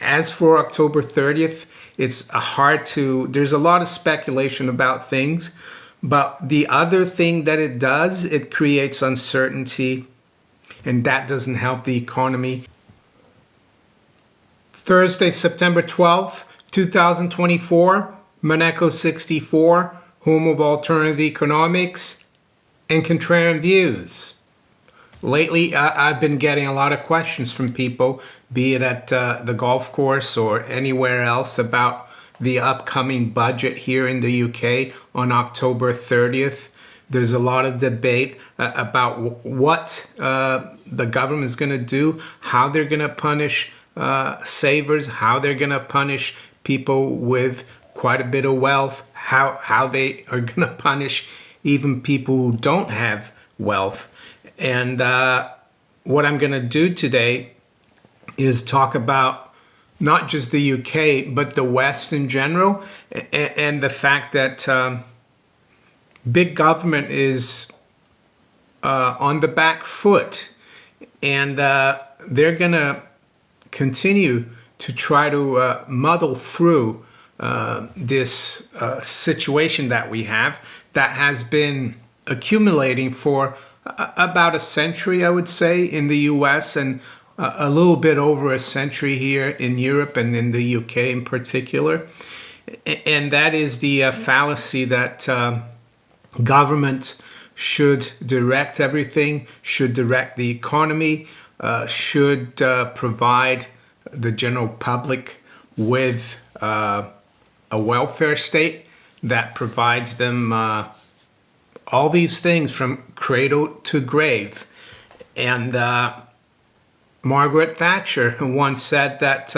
As for October 30th, it's there's a lot of speculation about things, but the other thing that it does, it creates uncertainty, and that doesn't help the economy. Thursday, September 12th, 2024, Maneco 64, home of alternative economics and contrarian views. Lately, I've been getting a lot of questions from people, be it at the golf course or anywhere else, about the upcoming budget here in the UK on October 30th. There's a lot of debate about what the government is going to do, how they're going to punish savers, how they're going to punish people with quite a bit of wealth, how they are going to punish even people who don't have wealth. And what I'm going to do today is talk about not just the UK, but the West in general, and the fact that big government is on the back foot, and they're going to continue to try to muddle through this situation that we have, that has been accumulating for about a century, I would say, in the US, and a little bit over a century here in Europe and in the UK in particular. And that is the fallacy that government should direct everything, should direct the economy, should provide the general public with a welfare state that provides them all these things from cradle to grave. And Margaret Thatcher once said that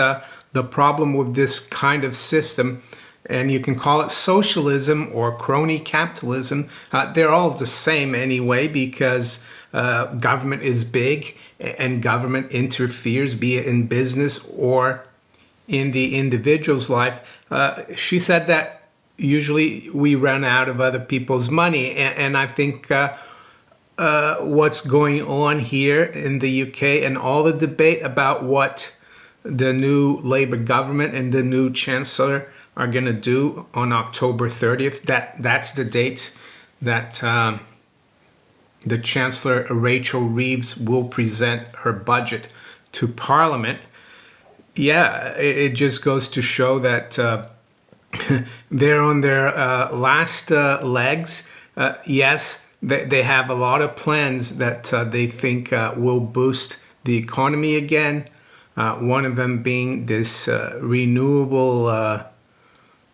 the problem with this kind of system, and you can call it socialism or crony capitalism, they're all the same anyway, because government is big and government interferes, be it in business or in the individual's life. She said that usually we run out of other people's money, and I think what's going on here in the UK and all the debate about what the new Labour government and the new Chancellor are going to do on October 30th, that's the date that the Chancellor Rachel Reeves will present her budget to Parliament. Yeah, it just goes to show that they're on their last legs. Yes, they have a lot of plans that they think will boost the economy again. One of them being this renewable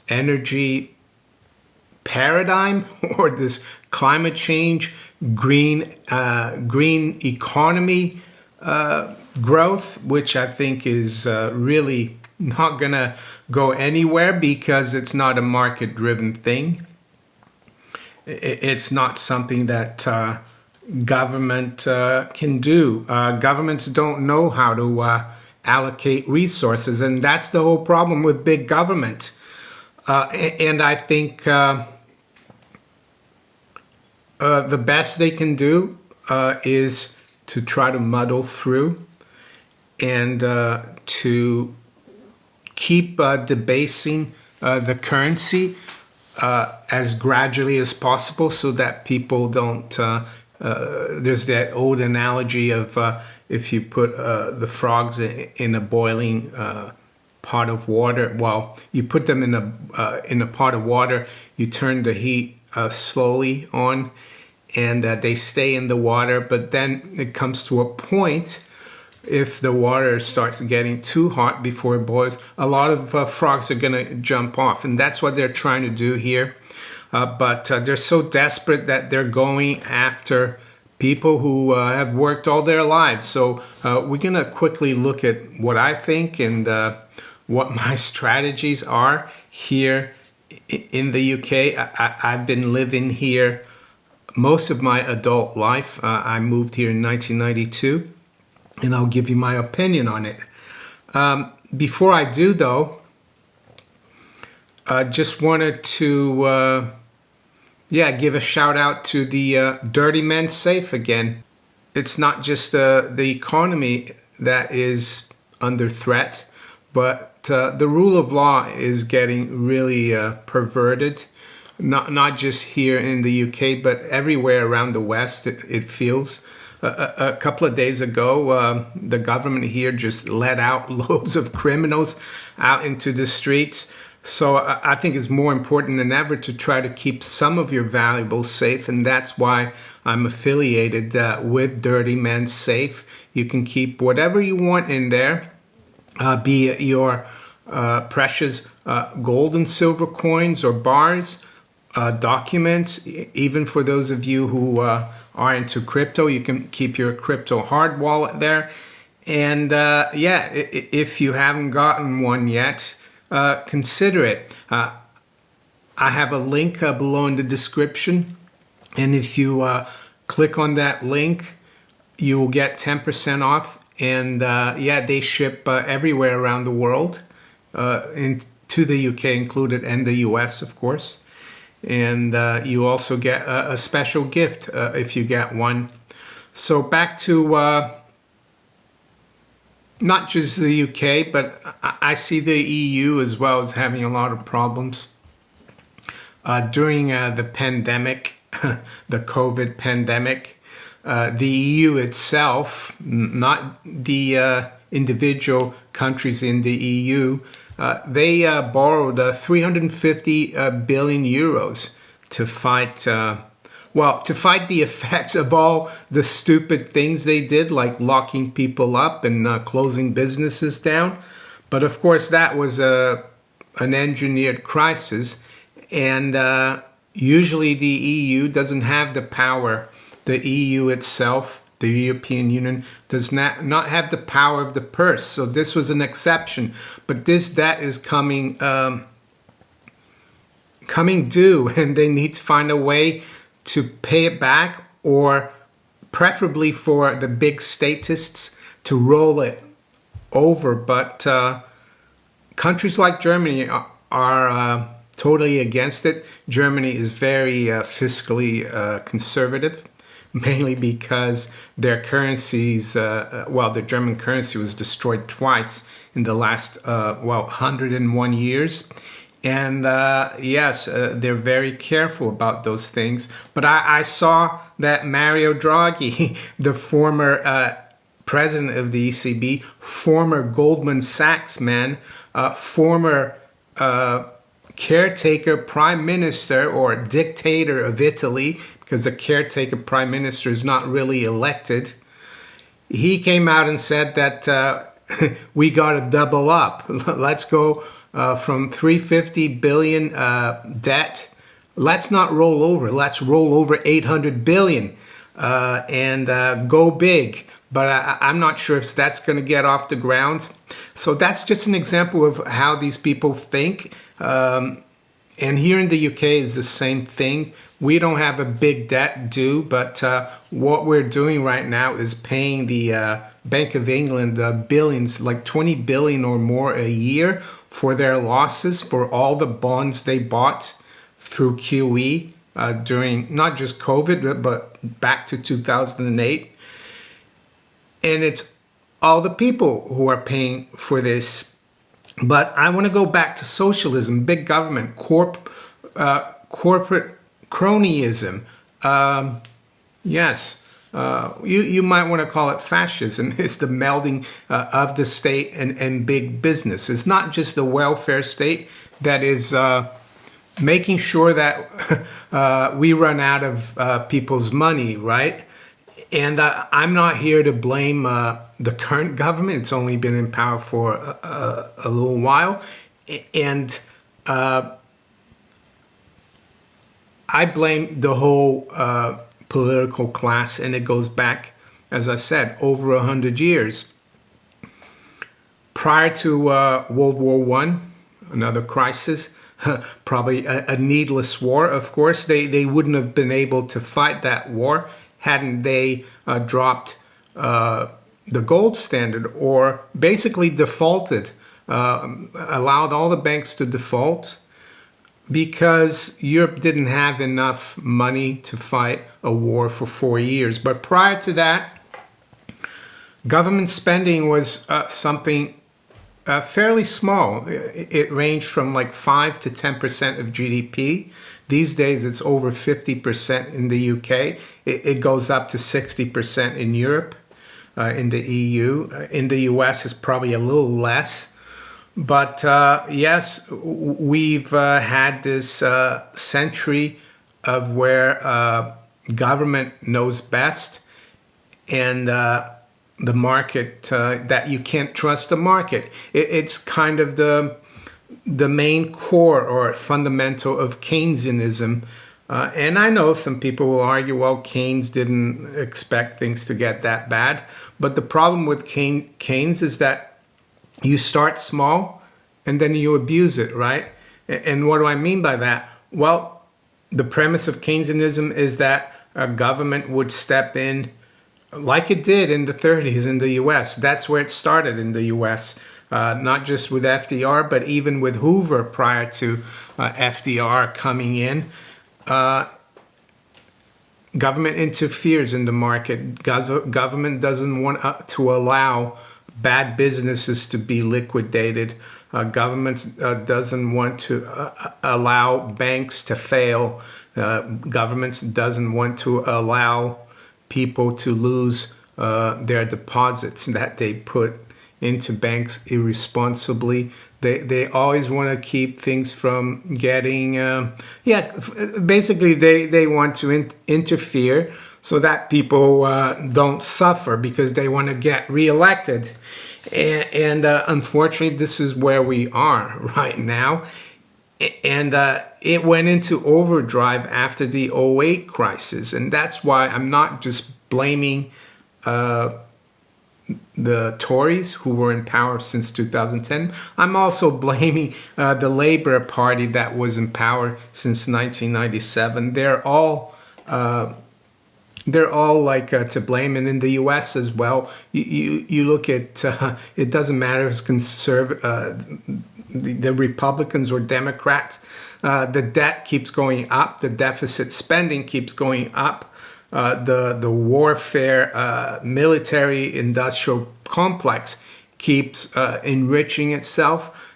energy paradigm, or this climate change, green economy growth, which I think is really not gonna go anywhere, because it's not a market-driven thing. It's not something that government can do. Governments don't know how to allocate resources, and that's the whole problem with big government. And I think the best they can do is to try to muddle through and to keep debasing the currency as gradually as possible, so that people don't, there's that old analogy of if you put the frogs in a boiling pot of water, well, you put them in a pot of water, you turn the heat slowly on, and they stay in the water, but then it comes to a point, if the water starts getting too hot before it boils, a lot of frogs are going to jump off. And that's what they're trying to do here. But they're so desperate that they're going after people who have worked all their lives. So we're going to quickly look at what I think and what my strategies are here in the UK. I've been living here most of my adult life. I moved here in 1992. And I'll give you my opinion on it. Before I do, though, I just wanted to give a shout out to the Dirty Men Safe again. It's not just the economy that is under threat, but the rule of law is getting really perverted. Not just here in the UK, but everywhere around the West, it feels. A couple of days ago, the government here just let out loads of criminals out into the streets. So I think it's more important than ever to try to keep some of your valuables safe, and that's why I'm affiliated with Dirty Men Safe. You can keep whatever you want in there, be it your precious gold and silver coins or bars, documents. Even for those of you who are into crypto, you can keep your crypto hard wallet there. And yeah, if you haven't gotten one yet, consider it. I have a link below in the description, and if you click on that link, you will get 10% off. And yeah, they ship everywhere around the world, to the UK included, and the US, of course. And you also get a special gift if you get one. So back to not just the UK, but I see the EU as well as having a lot of problems. During the pandemic, the COVID pandemic, the EU itself, not the individual countries in the EU, they borrowed 350 billion euros to fight the effects of all the stupid things they did, like locking people up and closing businesses down. But of course, that was an engineered crisis, and usually the EU doesn't have the power. The EU itself, the European Union, does not have the power of the purse. So this was an exception. But this debt is coming due, and they need to find a way to pay it back, or preferably for the big statists to roll it over. But countries like Germany are totally against it. Germany is very fiscally conservative, mainly because their currencies, the German currency was destroyed twice in the last 101 years. And yes, they're very careful about those things. But I saw that Mario Draghi, the former president of the ECB, former Goldman Sachs man, former caretaker prime minister or dictator of Italy, because a caretaker prime minister is not really elected, he came out and said that we got to double up. Let's go from 350 billion debt. Let's not roll over. Let's roll over 800 billion and go big. But I'm not sure if that's going to get off the ground. So that's just an example of how these people think. And here in the UK is the same thing. We don't have a big debt due, but what we're doing right now is paying the Bank of England billions, like 20 billion or more a year, for their losses for all the bonds they bought through QE during not just COVID, but back to 2008. And it's all the people who are paying for this. But I want to go back to socialism, big government, corporate cronyism. Yes, you might want to call it fascism. It's the melding of the state and big business. It's not just the welfare state that is making sure that we run out of people's money, right? And I'm not here to blame the current government. It's only been in power for a little while. And I blame the whole political class, and it goes back, as I said, over 100 years. Prior to World War I, another crisis, probably a needless war, of course, they wouldn't have been able to fight that war hadn't they dropped the gold standard, or basically defaulted, allowed all the banks to default, because Europe didn't have enough money to fight a war for 4 years. But prior to that, government spending was something fairly small. It ranged from like 5 to 10% of GDP. These days, it's over 50% in the UK. It goes up to 60% in Europe, in the EU. In the US, it's probably a little less. But yes, we've had this century of where government knows best, and the market, that you can't trust the market. It's kind of the main core or fundamental of Keynesianism. And I know some people will argue, well, Keynes didn't expect things to get that bad. But the problem with Keynes is that you start small and then you abuse it, right? And what do I mean by that? Well, the premise of Keynesianism is that a government would step in like it did in the 30s in the US. That's where it started in the US. Not just with FDR, but even with Hoover prior to FDR coming in. Government interferes in the market. Government doesn't want to allow bad businesses to be liquidated. Government doesn't want to allow banks to fail. Government doesn't want to allow people to lose their deposits that they put into banks irresponsibly. They always want to keep things from getting, basically they want to interfere so that people don't suffer because they want to get reelected. And unfortunately, this is where we are right now. And it went into overdrive after the '08 crisis. And that's why I'm not just blaming the Tories who were in power since 2010. I'm also blaming the Labour Party that was in power since 1997. They're all like to blame, and in the U.S. as well. You look at it doesn't matter if it's the Republicans or Democrats. The debt keeps going up. The deficit spending keeps going up. The warfare military industrial complex keeps enriching itself.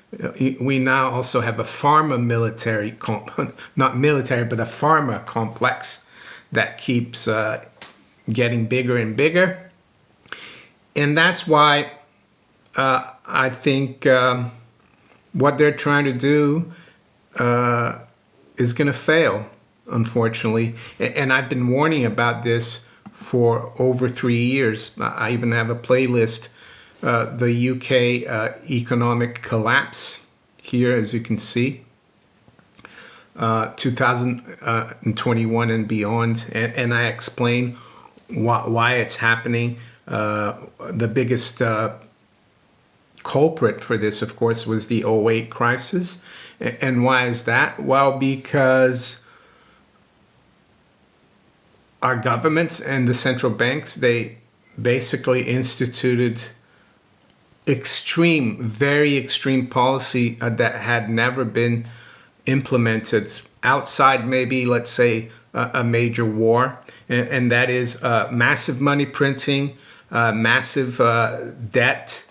We now also have a pharma military, not military, but a pharma complex that keeps getting bigger and bigger. And that's why I think what they're trying to do is going to fail, unfortunately. And I've been warning about this for over 3 years. I even have a playlist, the UK economic collapse here, as you can see, 2021 and beyond. And I explain why it's happening. The biggest culprit for this, of course, was the '08 crisis. And why is that? Well, because our governments and the central banks, they basically instituted very extreme policy that had never been implemented outside maybe, let's say, a major war. And that is massive money printing, massive debt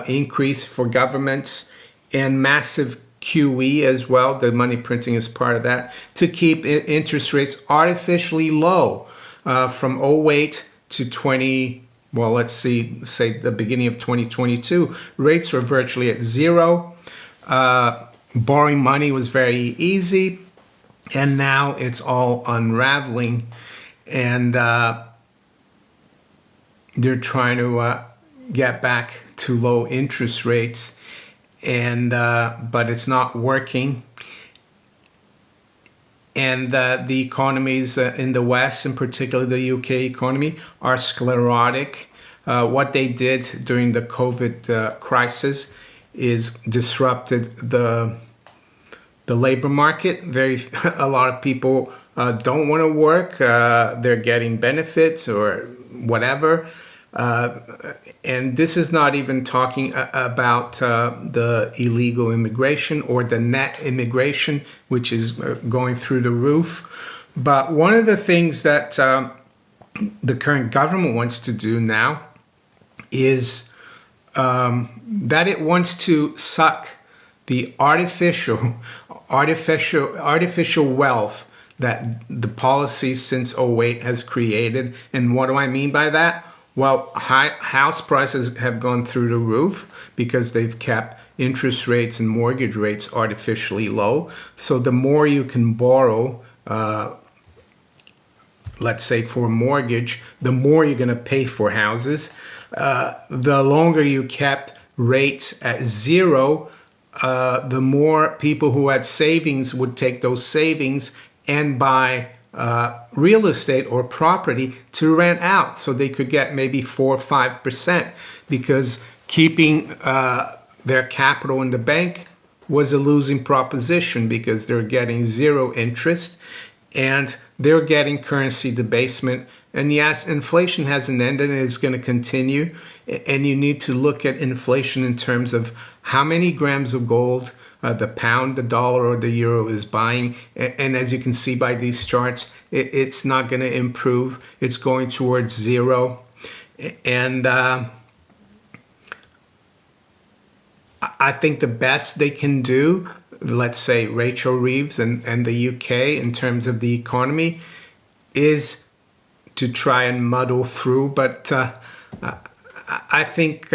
increase for governments, and massive QE as well. The money printing is part of that, to keep interest rates artificially low from '08 to say the beginning of 2022. Rates were virtually at zero. Borrowing money was very easy, and now it's all unraveling, and they're trying to get back to low interest rates, and but it's not working. And the economies in the West, in particular the UK economy, are sclerotic. What they did during the COVID crisis is disrupted the labor market. A lot of people don't want to work. They're getting benefits or whatever. And this is not even talking about the illegal immigration or the net immigration, which is going through the roof. But one of the things that the current government wants to do now is that it wants to suck the artificial wealth that the policy since '08 has created. And what do I mean by that? Well, house prices have gone through the roof because they've kept interest rates and mortgage rates artificially low. So the more you can borrow, let's say for a mortgage, the more you're going to pay for houses. The longer you kept rates at zero, the more people who had savings would take those savings and buy real estate or property to rent out, so they could get maybe 4 or 5%, because keeping their capital in the bank was a losing proposition, because they're getting zero interest and they're getting currency debasement. And yes, inflation hasn't ended and it's going to continue. And you need to look at inflation in terms of how many grams of gold the pound, the dollar, or the euro is buying. And as you can see by these charts, it's not going to improve. It's going towards zero. And I think the best they can do, let's say Rachel Reeves and the UK in terms of the economy, is to try and muddle through. But I think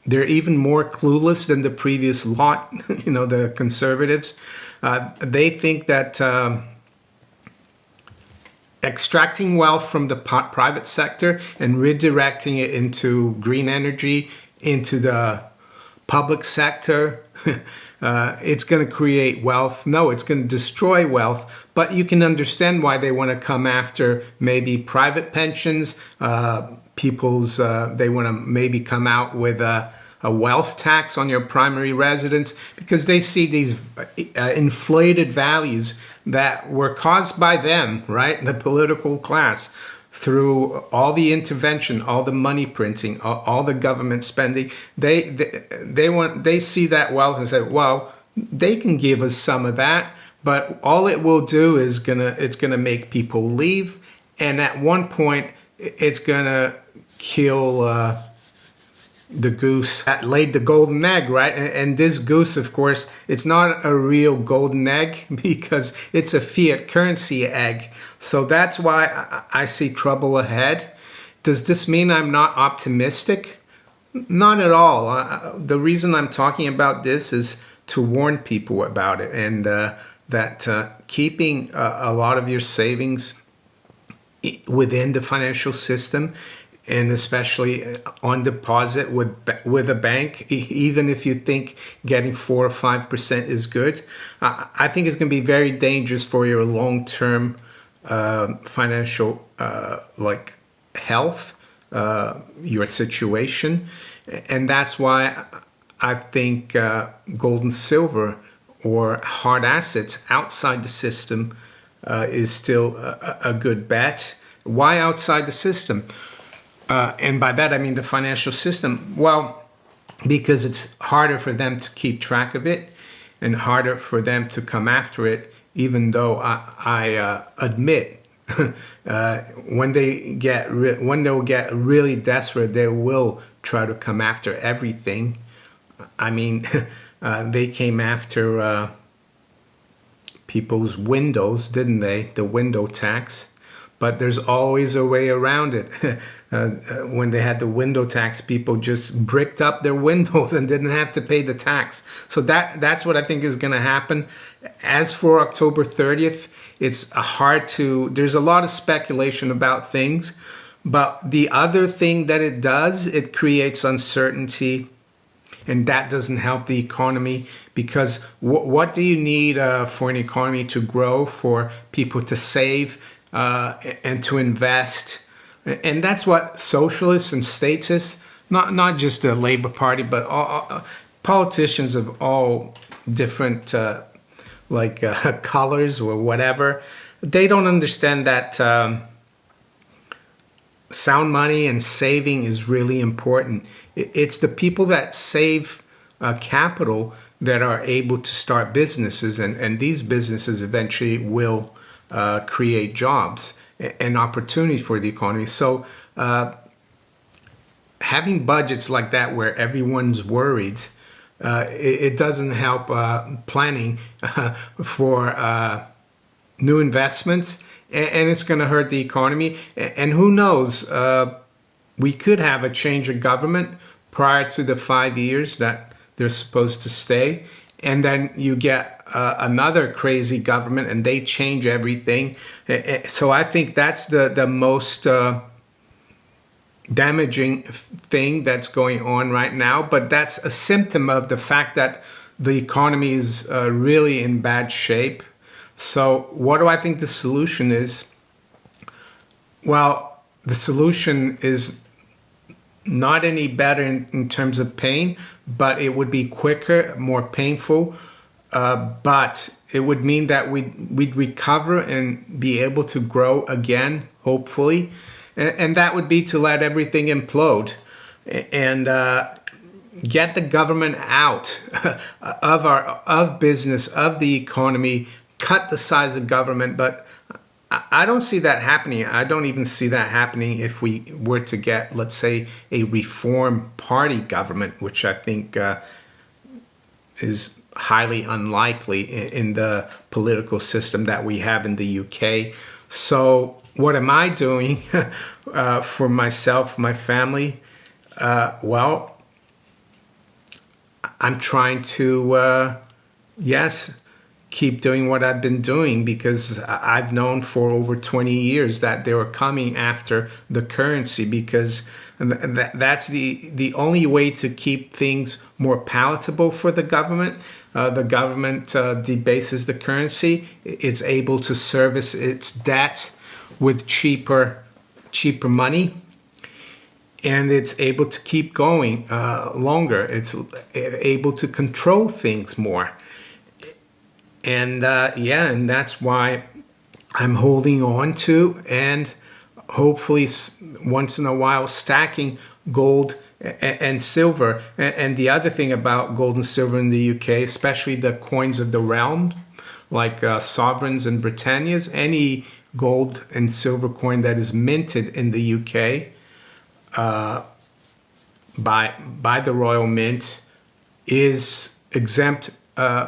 they're even more clueless than the previous lot, the conservatives. They think that extracting wealth from the private sector and redirecting it into green energy, into the public sector, it's going to create wealth. No, it's going to destroy wealth. But you can understand why they want to come after maybe private pensions. They want to maybe come out with a wealth tax on your primary residence, because they see these inflated values that were caused by them, right? The political class, through all the intervention, all the money printing, all the government spending. They see that wealth and say, well, they can give us some of that, but all it will do is it's gonna make people leave, and at one point it's gonna kill the goose that laid the golden egg, right? And this goose, of course, it's not a real golden egg, because it's a fiat currency egg. So that's why I see trouble ahead. Does this mean I'm not optimistic? Not at all. The reason I'm talking about this is to warn people about it, and that keeping a lot of your savings within the financial system, and especially on deposit with a bank, even if you think getting 4 or 5% is good, I think it's going to be very dangerous for your long-term financial health, your situation. And that's why I think gold and silver, or hard assets outside the system, is still a good bet. Why outside the system? And by that I mean the financial system. Well, because it's harder for them to keep track of it, and harder for them to come after it, even though I admit when they'll get really desperate, they will try to come after everything. I mean, they came after people's windows, didn't they? The window tax. But there's always a way around it. When they had the window tax, people just bricked up their windows and didn't have to pay the tax. So that's what I think is going to happen. As for October 30th, it's there's a lot of speculation about things. But the other thing that it does, it creates uncertainty. And that doesn't help the economy, because what do you need for an economy to grow, for people to save and to invest? And that's what socialists and statists, not just the Labour Party, but all politicians of all different colors or whatever, they don't understand that sound money and saving is really important. It's the people that save capital that are able to start businesses, and these businesses eventually will create jobs and opportunities for the economy. So having budgets like that where everyone's worried, it doesn't help planning for new investments, and it's going to hurt the economy. And who knows, we could have a change of government prior to the 5 years that they're supposed to stay, and then you get another crazy government and they change everything. So I think that's the most damaging thing that's going on right now. But that's a symptom of the fact that the economy is really in bad shape. So what do I think the solution is? Well, the solution is not any better in terms of pain, but it would be quicker, more painful. But it would mean that we'd recover and be able to grow again, hopefully. And that would be to let everything implode and get the government out of business, of the economy, cut the size of government. But I don't see that happening. I don't even see that happening if we were to get, let's say, a Reform Party government, which I think is highly unlikely in the political system that we have in the UK. So what am I doing for myself, my family? Well, I'm trying to, yes, keep doing what I've been doing, because I've known for over 20 years that they were coming after the currency, because that's the only way to keep things more palatable for the government. The government debases the currency. It's able to service its debt with cheaper money, and it's able to keep going longer. It's able to control things more. And and that's why I'm holding on to, and hopefully once in a while stacking gold and silver. And the other thing about gold and silver in the UK, especially the coins of the realm, like sovereigns and Britannias, any gold and silver coin that is minted in the UK by the Royal Mint is exempt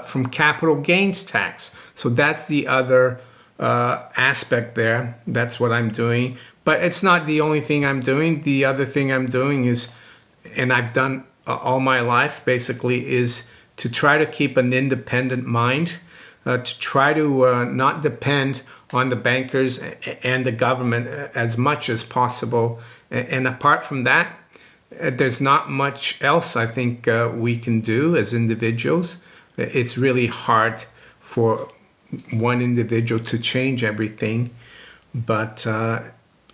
from capital gains tax. So that's the other aspect there. That's what I'm doing. But it's not the only thing I'm doing. The other thing I'm doing is, and I've done all my life basically, is to try to keep an independent mind, to try to not depend on the bankers and the government as much as possible. And apart from that, there's not much else I think we can do as individuals. It's really hard for one individual to change everything. But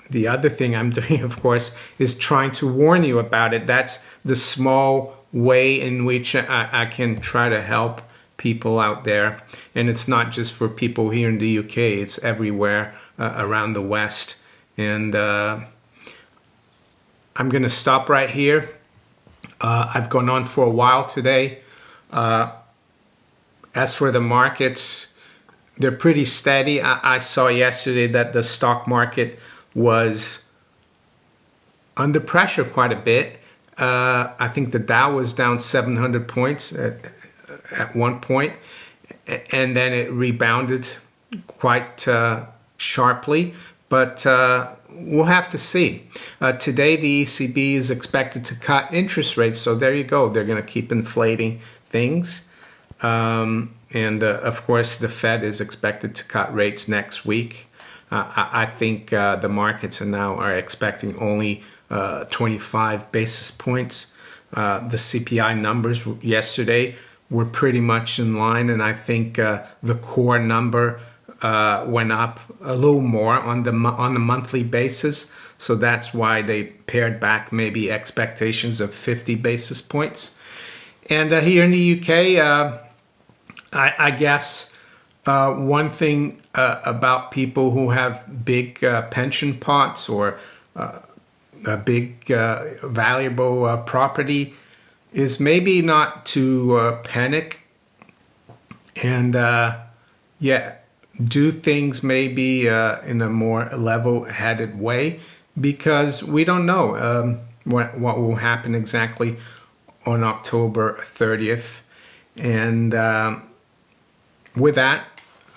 the other thing I'm doing, of course, is trying to warn you about it. That's the small way in which I can try to help people out there. And it's not just for people here in the UK, it's everywhere around the West. And I'm going to stop right here. I've gone on for a while today. As for the markets, they're pretty steady. I saw yesterday that the stock market was under pressure quite a bit. I think the Dow was down 700 points at one point, and then it rebounded quite sharply. But we'll have to see. Today, the ECB is expected to cut interest rates. So there you go. They're going to keep inflating things. And of course, the Fed is expected to cut rates next week. I think the markets are expecting only 25 basis points. The CPI numbers yesterday were pretty much in line, and I think the core number went up a little more on a monthly basis. So that's why they pared back maybe expectations of 50 basis points. And here in the UK, I guess one thing about people who have big pension pots or a big valuable property is maybe not to panic and do things maybe in a more level-headed way, because we don't know. what will happen exactly on October 30th. And with that,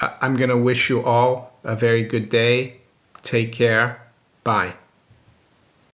I'm going to wish you all a very good day. Take care. Bye.